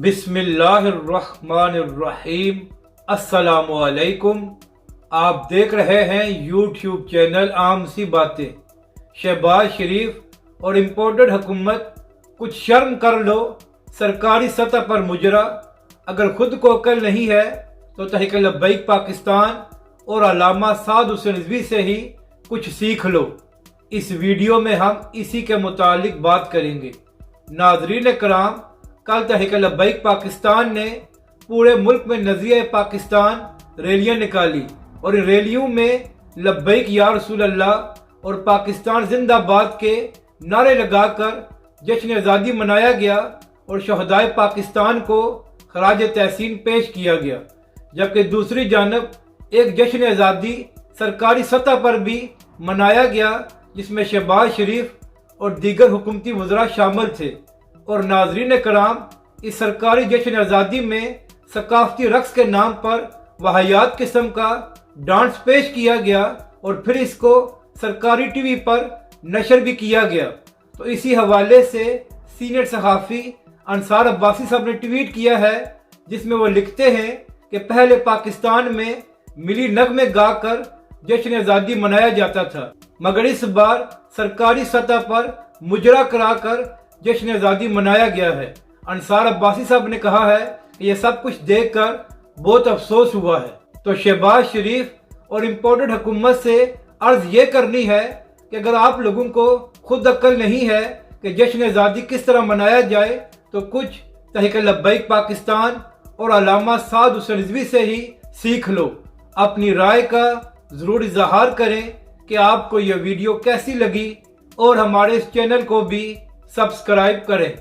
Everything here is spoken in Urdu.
بسم اللہ الرحمن الرحیم۔ السلام علیکم۔ آپ دیکھ رہے ہیں یوٹیوب چینل عام سی باتیں۔ شہباز شریف اور امپورٹڈ حکومت کچھ شرم کر لو، سرکاری سطح پر مجرا، اگر خود کو عقل نہیں ہے تو تحریک لبیک پاکستان اور علامہ سعد حسین رضوی سے ہی کچھ سیکھ لو۔ اس ویڈیو میں ہم اسی کے متعلق بات کریں گے۔ ناظرین کرام، کل تحریک لبیک پاکستان نے پورے ملک میں نظریہ پاکستان ریلیاں نکالی اور ان ریلیوں میں لبیک یا رسول اللہ اور پاکستان زندہ باد کے نعرے لگا کر جشن آزادی منایا گیا اور شہدائے پاکستان کو خراج تحسین پیش کیا گیا، جبکہ دوسری جانب ایک جشن آزادی سرکاری سطح پر بھی منایا گیا جس میں شہباز شریف اور دیگر حکومتی وزراء شامل تھے۔ اور ناظرین کرام، اس سرکاری جشن آزادی میں ثقافتی رقص کے نام پر واہیات قسم کا ڈانس پیش کیا گیا اور پھر اس کو سرکاری ٹی وی پر نشر بھی کیا گیا۔ تو اسی حوالے سے سینئر صحافی انصار عباسی صاحب نے ٹویٹ کیا ہے، جس میں وہ لکھتے ہیں کہ پہلے پاکستان میں ملی نغمے گا کر جشن آزادی منایا جاتا تھا، مگر اس بار سرکاری سطح پر مجرا کرا کر جشن آزادی منایا گیا ہے۔ انصار عباسی صاحب نے کہا ہے کہ یہ سب کچھ دیکھ کر بہت افسوس ہوا ہے۔ تو شہباز شریف اور امپورٹڈ حکومت سے عرض یہ کرنی ہے کہ اگر آپ لوگوں کو خود عقل نہیں ہے کہ جشن آزادی کس طرح منایا جائے تو کچھ تحریک لبیک پاکستان اور علامہ سعد حسین رضوی سے ہی سیکھ لو۔ اپنی رائے کا ضرور اظہار کریں کہ آپ کو یہ ویڈیو کیسی لگی اور ہمارے اس چینل کو بھی سبسکرائب کریں۔